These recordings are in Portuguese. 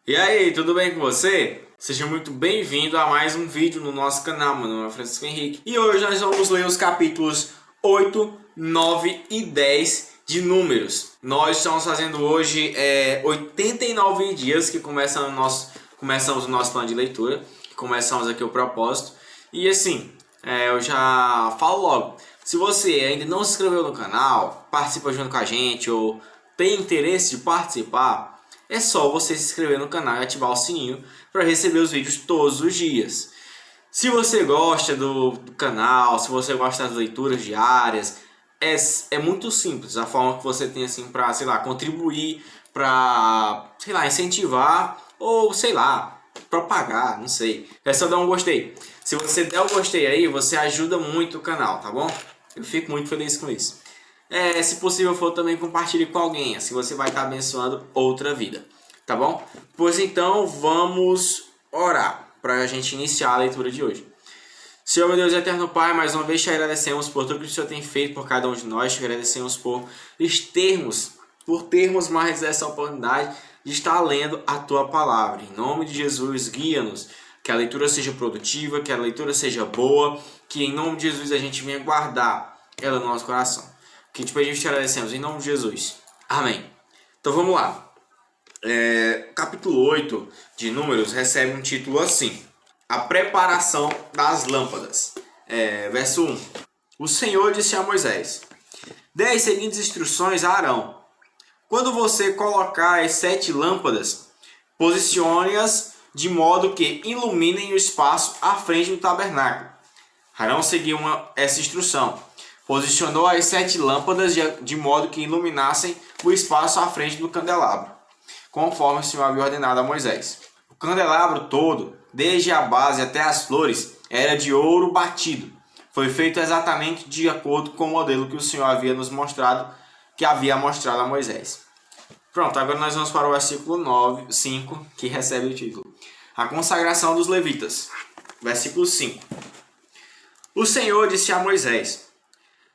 E aí, tudo bem com você? Seja muito bem-vindo a mais um vídeo no nosso canal. Meu nome é Francisco Henrique e hoje nós vamos ler os capítulos 8, 9 e 10 de Números. Nós estamos fazendo hoje 89 dias que começamos o nosso plano de leitura, começamos aqui o propósito. E assim, eu já falo logo, se você ainda não se inscreveu no canal, participa junto com a gente ou tem interesse de participar, é só você se inscrever no canal e ativar o sininho para receber os vídeos todos os dias. Se você gosta do canal, se você gosta das leituras diárias, é muito simples a forma que você tem assim para, contribuir, para, incentivar ou, propagar, não sei. É só dar um gostei. Se você der um gostei aí, você ajuda muito o canal, tá bom? Eu fico muito feliz com isso. Se possível for, também compartilhe com alguém, assim você vai estar abençoando outra vida, tá bom? Pois então, vamos orar para a gente iniciar a leitura de hoje. Senhor, meu Deus e eterno Pai, mais uma vez te agradecemos por tudo que o Senhor tem feito por cada um de nós, te agradecemos por termos mais essa oportunidade de estar lendo a Tua Palavra. Em nome de Jesus, guia-nos, que a leitura seja produtiva, que a leitura seja boa, que em nome de Jesus a gente venha guardar ela no nosso coração. Que te pedimos e te agradecemos em nome de Jesus. Amém. Então vamos lá. Capítulo 8 de Números recebe um título assim: A preparação das lâmpadas. Verso 1. O Senhor disse a Moisés: Dê as seguintes instruções a Arão. Quando você colocar as 7 lâmpadas, posicione-as de modo que iluminem o espaço à frente do tabernáculo. Arão seguiu essa instrução. Posicionou as 7 lâmpadas de modo que iluminassem o espaço à frente do candelabro, conforme o Senhor havia ordenado a Moisés. O candelabro todo, desde a base até as flores, era de ouro batido. Foi feito exatamente de acordo com o modelo que o Senhor havia mostrado a Moisés. Pronto, agora nós vamos para o versículo 5, que recebe o título: A consagração dos levitas. Versículo 5. O Senhor disse a Moisés: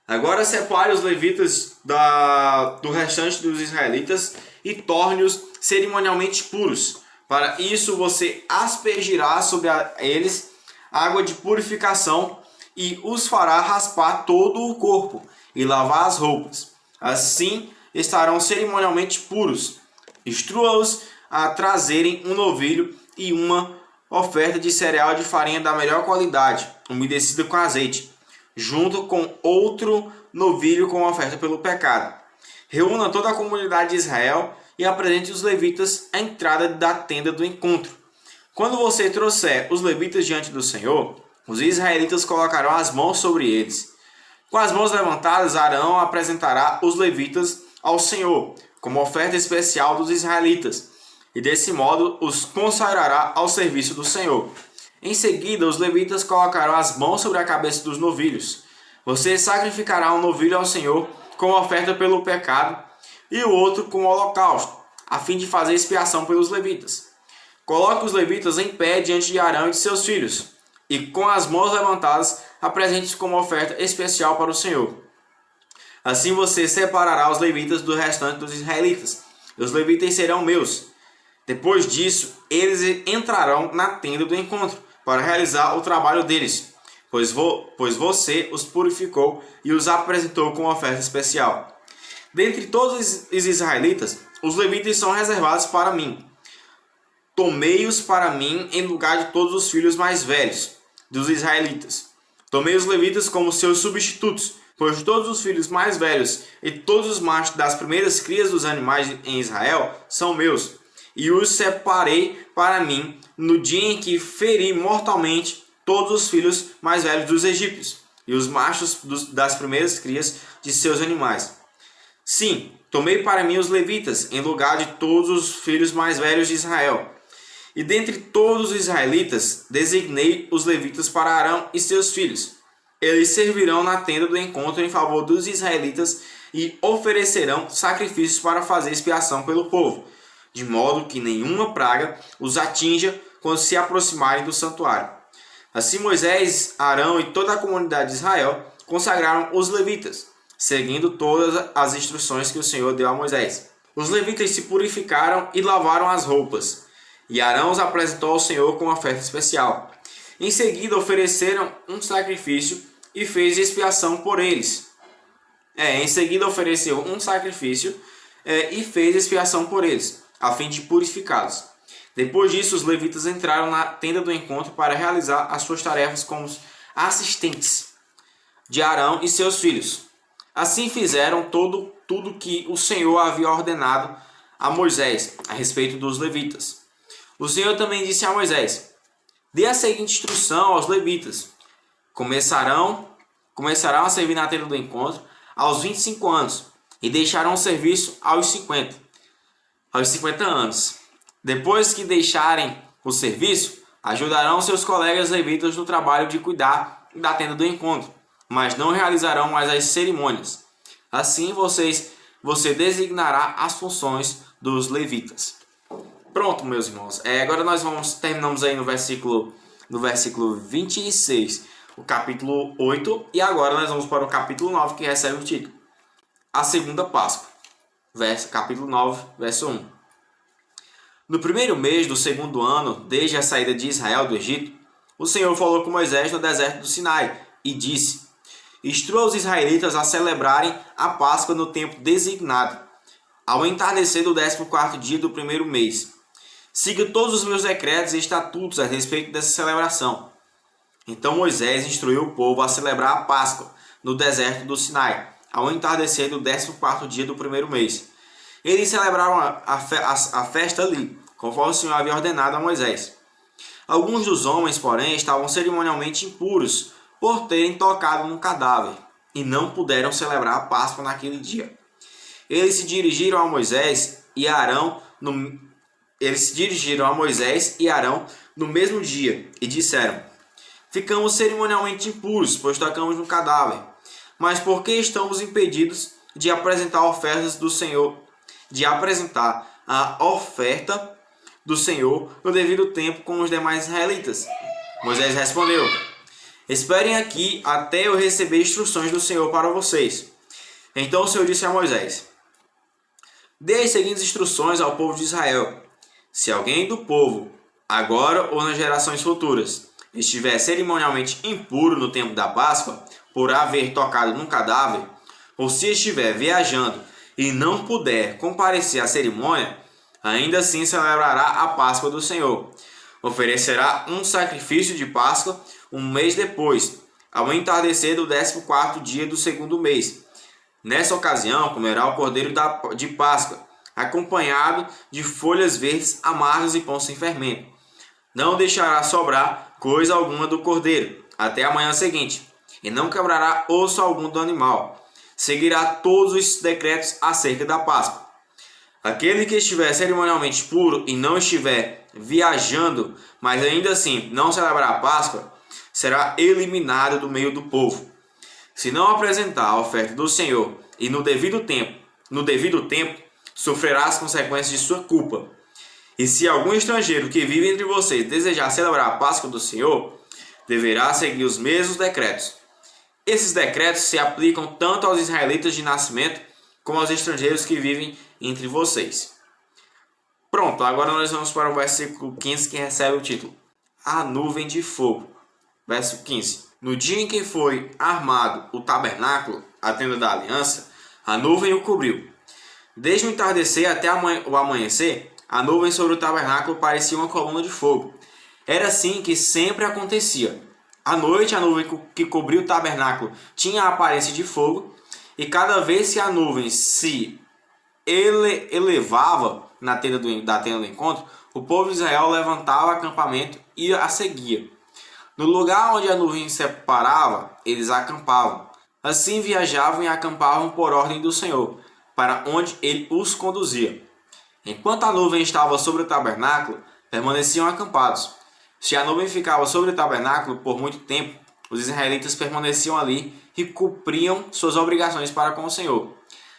Agora separe os levitas do restante dos israelitas e torne-os cerimonialmente puros. Para isso você aspergirá sobre eles água de purificação e os fará raspar todo o corpo e lavar as roupas. Assim estarão cerimonialmente puros. Instrua-os a trazerem um novilho e uma oferta de cereal de farinha da melhor qualidade, umedecida com azeite, junto com outro novilho com oferta pelo pecado. Reúna toda a comunidade de Israel e apresente os levitas à entrada da tenda do encontro. Quando você trouxer os levitas diante do Senhor, os israelitas colocarão as mãos sobre eles. Com as mãos levantadas, Arão apresentará os levitas ao Senhor, como oferta especial dos israelitas, e desse modo os consagrará ao serviço do Senhor. Em seguida, os levitas colocarão as mãos sobre a cabeça dos novilhos. Você sacrificará um novilho ao Senhor como oferta pelo pecado e o outro como holocausto, a fim de fazer expiação pelos levitas. Coloque os levitas em pé diante de Arão e de seus filhos, e com as mãos levantadas, apresente-os como oferta especial para o Senhor. Assim você separará os levitas do restante dos israelitas, e os levitas serão meus. Depois disso, eles entrarão na tenda do encontro para realizar o trabalho deles, pois você os purificou e os apresentou com oferta especial. Dentre todos os israelitas, os levitas são reservados para mim. Tomei-os para mim em lugar de todos os filhos mais velhos dos israelitas. Tomei os levitas como seus substitutos, pois todos os filhos mais velhos e todos os machos das primeiras crias dos animais em Israel são meus. E os separei para mim no dia em que feri mortalmente todos os filhos mais velhos dos egípcios e os machos das primeiras crias de seus animais. Sim, tomei para mim os levitas em lugar de todos os filhos mais velhos de Israel. E dentre todos os israelitas, designei os levitas para Arão e seus filhos. Eles servirão na tenda do encontro em favor dos israelitas e oferecerão sacrifícios para fazer expiação pelo povo, de modo que nenhuma praga os atinja quando se aproximarem do santuário. Assim Moisés, Arão e toda a comunidade de Israel consagraram os levitas, seguindo todas as instruções que o Senhor deu a Moisés. Os levitas se purificaram e lavaram as roupas. E Arão os apresentou ao Senhor com uma oferta especial. Em seguida ofereceram um sacrifício e fez expiação por eles. Em seguida ofereceu um sacrifício e fez expiação por eles, a fim de purificá-los. Depois disso, os levitas entraram na tenda do encontro para realizar as suas tarefas como assistentes de Arão e seus filhos. Assim fizeram tudo que o Senhor havia ordenado a Moisés a respeito dos levitas. O Senhor também disse a Moisés: dê a seguinte instrução aos levitas: começarão a servir na tenda do encontro aos 25 anos e deixarão o serviço aos 50 anos. Depois que deixarem o serviço, ajudarão seus colegas levitas no trabalho de cuidar da tenda do encontro, mas não realizarão mais as cerimônias. Assim você designará as funções dos levitas. Pronto, meus irmãos. Agora nós terminamos aí no versículo 26, o capítulo 8, e agora nós vamos para o capítulo 9, que recebe o título A Segunda Páscoa. Capítulo 9, verso 1. No primeiro mês do segundo ano, desde a saída de Israel do Egito, o Senhor falou com Moisés no deserto do Sinai e disse: instrua os israelitas a celebrarem a Páscoa no tempo designado, ao entardecer do 14º dia do primeiro mês. Siga todos os meus decretos e estatutos a respeito dessa celebração. Então Moisés instruiu o povo a celebrar a Páscoa no deserto do Sinai, ao entardecer do 14º dia do primeiro mês. Eles celebraram a festa ali, conforme o Senhor havia ordenado a Moisés. Alguns dos homens, porém, estavam cerimonialmente impuros por terem tocado num cadáver, e não puderam celebrar a Páscoa naquele dia. Eles se dirigiram a Moisés e Arão no mesmo dia e disseram: ficamos cerimonialmente impuros, pois tocamos no cadáver. Mas por que estamos impedidos de apresentar ofertas do Senhor, a oferta do Senhor no devido tempo com os demais israelitas? Moisés respondeu: esperem aqui até eu receber instruções do Senhor para vocês. Então o Senhor disse a Moisés: dê as seguintes instruções ao povo de Israel. Se alguém do povo, agora ou nas gerações futuras, estiver cerimonialmente impuro no tempo da Páscoa, por haver tocado num cadáver, ou se estiver viajando e não puder comparecer à cerimônia, ainda assim celebrará a Páscoa do Senhor. Oferecerá um sacrifício de Páscoa um mês depois, ao entardecer do 14º dia do segundo mês. Nessa ocasião, comerá o cordeiro de Páscoa, acompanhado de folhas verdes amargas e pão sem fermento. Não deixará sobrar coisa alguma do cordeiro até a manhã seguinte, e não quebrará osso algum do animal. Seguirá todos os decretos acerca da Páscoa. Aquele que estiver cerimonialmente puro e não estiver viajando, mas ainda assim não celebrar a Páscoa, será eliminado do meio do povo. Se não apresentar a oferta do Senhor e no devido tempo, sofrerá as consequências de sua culpa. E se algum estrangeiro que vive entre vocês desejar celebrar a Páscoa do Senhor, deverá seguir os mesmos decretos. Esses decretos se aplicam tanto aos israelitas de nascimento como aos estrangeiros que vivem entre vocês. Pronto, agora nós vamos para o versículo 15, que recebe o título A Nuvem de Fogo. Verso 15. No dia em que foi armado o tabernáculo, a tenda da aliança, a nuvem o cobriu. Desde o entardecer até o amanhecer, a nuvem sobre o tabernáculo parecia uma coluna de fogo. Era assim que sempre acontecia. À noite, a nuvem que cobria o tabernáculo tinha a aparência de fogo, e cada vez que a nuvem se elevava da tenda do encontro, o povo de Israel levantava o acampamento e a seguia. No lugar onde a nuvem separava, eles acampavam. Assim viajavam e acampavam por ordem do Senhor, para onde ele os conduzia. Enquanto a nuvem estava sobre o tabernáculo, permaneciam acampados. Se a nuvem ficava sobre o tabernáculo por muito tempo, os israelitas permaneciam ali e cumpriam suas obrigações para com o Senhor.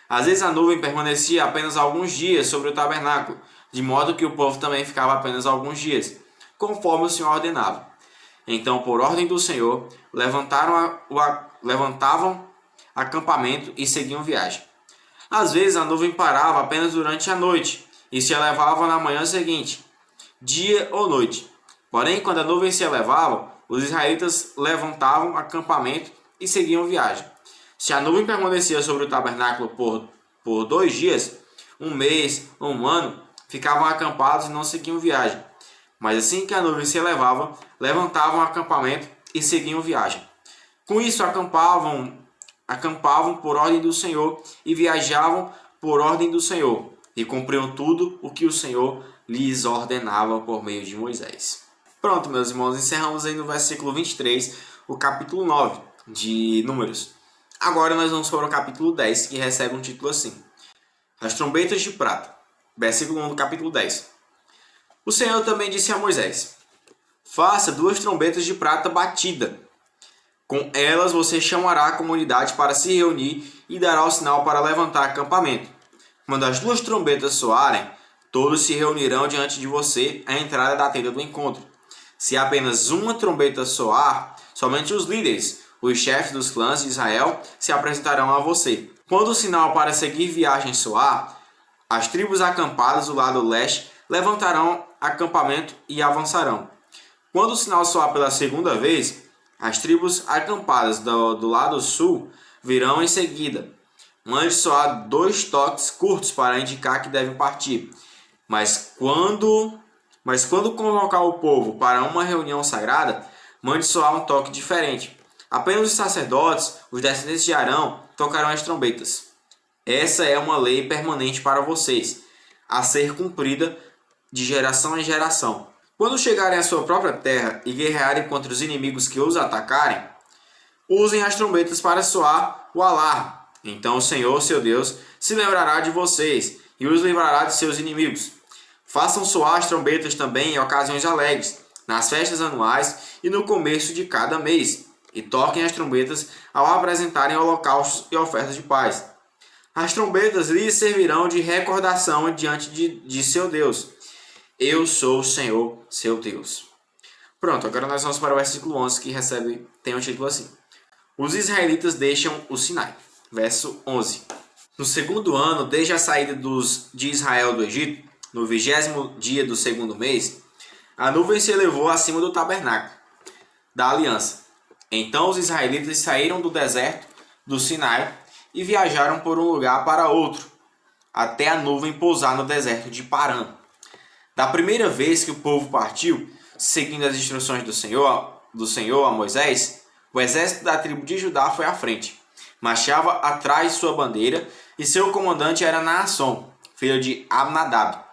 Às vezes a nuvem permanecia apenas alguns dias sobre o tabernáculo, de modo que o povo também ficava apenas alguns dias, conforme o Senhor ordenava. Então, por ordem do Senhor, levantavam acampamento e seguiam viagem. Às vezes a nuvem parava apenas durante a noite e se elevava na manhã seguinte. dia ou noite. Porém, quando a nuvem se elevava, os israelitas levantavam acampamento e seguiam viagem. Se a nuvem permanecia sobre o tabernáculo por 2 dias, um mês ou um ano, ficavam acampados e não seguiam viagem. Mas assim que a nuvem se elevava, levantavam acampamento e seguiam viagem. Com isso, acampavam por ordem do Senhor e viajavam por ordem do Senhor, e cumpriam tudo o que o Senhor lhes ordenava por meio de Moisés. Pronto, meus irmãos, encerramos aí no versículo 23, o capítulo 9 de Números. Agora nós vamos para o capítulo 10, que recebe um título assim: As trombetas de prata. Versículo 1 do capítulo 10. O Senhor também disse a Moisés: Faça 2 trombetas de prata batida. Com elas você chamará a comunidade para se reunir e dará o sinal para levantar acampamento. Quando as 2 trombetas soarem, todos se reunirão diante de você à entrada da tenda do encontro. Se apenas uma trombeta soar, somente os líderes, os chefes dos clãs de Israel, se apresentarão a você. Quando o sinal para seguir viagem soar, as tribos acampadas do lado leste levantarão acampamento e avançarão. Quando o sinal soar pela segunda vez, as tribos acampadas do lado sul virão em seguida. Mande soar 2 toques curtos para indicar que devem partir. Mas quando convocar o povo para uma reunião sagrada, mande soar um toque diferente. Apenas os sacerdotes, os descendentes de Arão, tocarão as trombetas. Essa é uma lei permanente para vocês, a ser cumprida de geração em geração. Quando chegarem à sua própria terra e guerrearem contra os inimigos que os atacarem, usem as trombetas para soar o alarme. Então o Senhor, seu Deus, se lembrará de vocês e os livrará de seus inimigos. Façam soar as trombetas também em ocasiões alegres, nas festas anuais e no começo de cada mês, e toquem as trombetas ao apresentarem holocaustos e ofertas de paz. As trombetas lhes servirão de recordação diante de seu Deus. Eu sou o Senhor, seu Deus. Pronto, agora nós vamos para o versículo 11, que tem um título assim: Os israelitas deixam o Sinai. Verso 11. No segundo ano, desde a saída de Israel do Egito, no 20º dia do segundo mês, a nuvem se elevou acima do tabernáculo da aliança. Então os israelitas saíram do deserto do Sinai e viajaram por um lugar para outro, até a nuvem pousar no deserto de Parã. Da primeira vez que o povo partiu, seguindo as instruções do Senhor a Moisés, o exército da tribo de Judá foi à frente. Marchava atrás de sua bandeira, e seu comandante era Naasson, filho de Aminadab.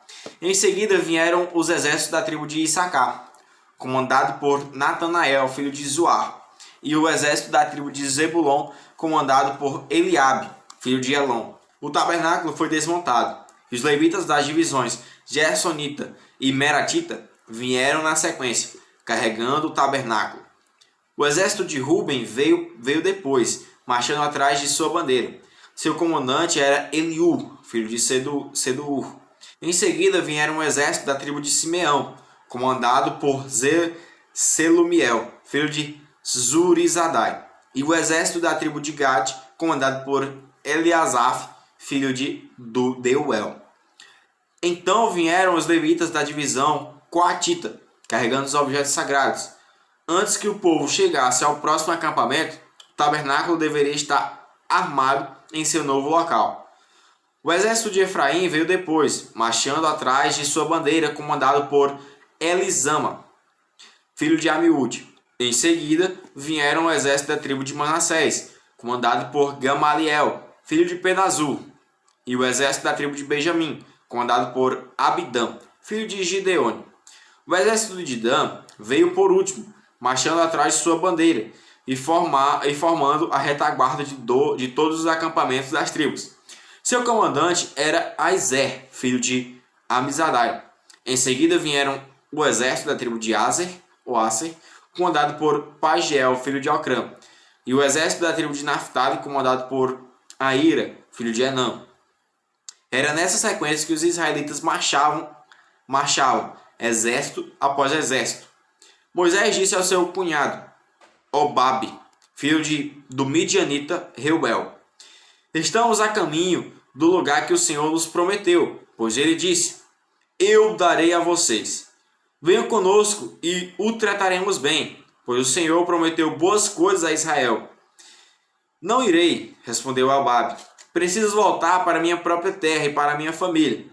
Em seguida vieram os exércitos da tribo de Issacar, comandado por Natanael, filho de Zuar, e o exército da tribo de Zebulon, comandado por Eliabe, filho de Elon. O tabernáculo foi desmontado, e os levitas das divisões Gersonita e Meratita vieram na sequência, carregando o tabernáculo. O exército de Ruben veio depois, marchando atrás de sua bandeira. Seu comandante era Eliú, filho de Sedur. Em seguida vieram o exército da tribo de Simeão, comandado por Selumiel, filho de Zurizadai, e o exército da tribo de Gad, comandado por Eliasaf, filho de Deuel. Então vieram os levitas da divisão coatita, carregando os objetos sagrados. Antes que o povo chegasse ao próximo acampamento, o tabernáculo deveria estar armado em seu novo local. O exército de Efraim veio depois, marchando atrás de sua bandeira, comandado por Elisama, filho de Amiúde. Em seguida, vieram o exército da tribo de Manassés, comandado por Gamaliel, filho de Pedazur, e o exército da tribo de Benjamim, comandado por Abidã, filho de Gideone. O exército de Dan veio por último, marchando atrás de sua bandeira e formando a retaguarda de todos os acampamentos das tribos. Seu comandante era Aizer, filho de Amizadai. Em seguida vieram o exército da tribo de Aser, comandado por Pagiel, filho de Ocrã, e o exército da tribo de Naphtali, comandado por Aira, filho de Enã. Era nessa sequência que os israelitas marchavam, exército após exército. Moisés disse ao seu cunhado, Obabe, filho do midianita Reuel: Estamos a caminho do lugar que o Senhor nos prometeu, pois ele disse: Eu darei a vocês. Venha conosco e o trataremos bem, pois o Senhor prometeu boas coisas a Israel. Não irei, respondeu Albabe. Preciso voltar para minha própria terra e para minha família.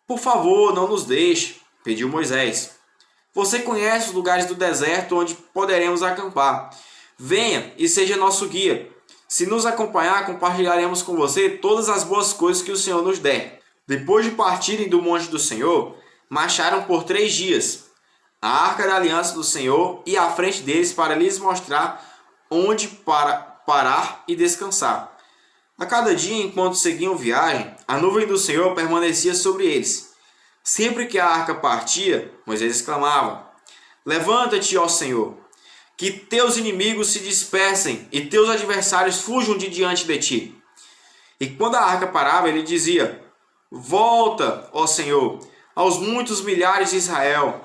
Por favor, não nos deixe, pediu Moisés. Você conhece os lugares do deserto onde poderemos acampar. Venha e seja nosso guia. Se nos acompanhar, compartilharemos com você todas as boas coisas que o Senhor nos der. Depois de partirem do monte do Senhor, marcharam por 3 dias. A arca da aliança do Senhor ia à frente deles para lhes mostrar onde parar e descansar. A cada dia, enquanto seguiam viagem, a nuvem do Senhor permanecia sobre eles. Sempre que a arca partia, Moisés exclamava: Levanta-te, ó Senhor, que teus inimigos se dispersem e teus adversários fujam de diante de ti. E quando a arca parava, ele dizia: Volta, ó Senhor, aos muitos milhares de Israel.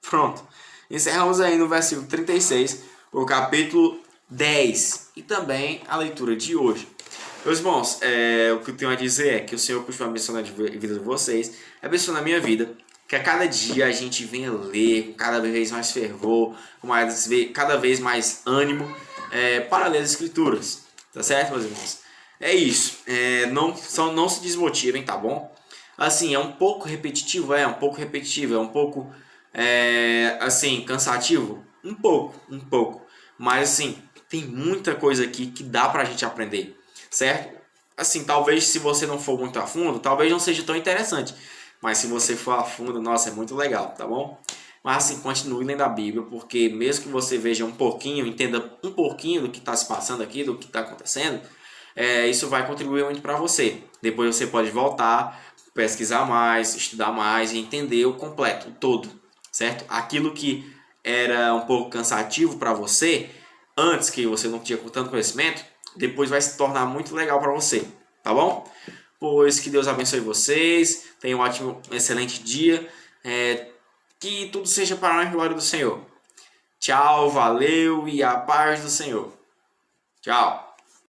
Pronto. Encerramos aí no versículo 36, o capítulo 10 e também a leitura de hoje. Meus irmãos, o que eu tenho a dizer é que o Senhor continua abençoando a vida de vocês, abençoando a minha vida, que a cada dia a gente venha ler com cada vez mais fervor, com cada vez mais ânimo para ler as Escrituras. Tá certo, meus irmãos? É isso. Não se desmotivem, tá bom? Assim, é um pouco repetitivo, é um pouco assim, cansativo, um pouco, mas assim, tem muita coisa aqui que dá pra gente aprender, certo? Assim, talvez se você não for muito a fundo, talvez não seja tão interessante, mas se você for a fundo, nossa, é muito legal, tá bom? Mas assim, continue lendo a Bíblia, porque mesmo que você veja um pouquinho, entenda um pouquinho do que está se passando aqui, do que está acontecendo, isso vai contribuir muito para você. Depois você pode voltar, pesquisar mais, estudar mais e entender o completo, o todo, certo? Aquilo que era um pouco cansativo para você, antes que você não tinha tanto conhecimento, depois vai se tornar muito legal para você, tá bom? Pois que Deus abençoe vocês, tenham um excelente dia, que tudo seja para a glória do Senhor. Tchau, valeu e a paz do Senhor. Tchau.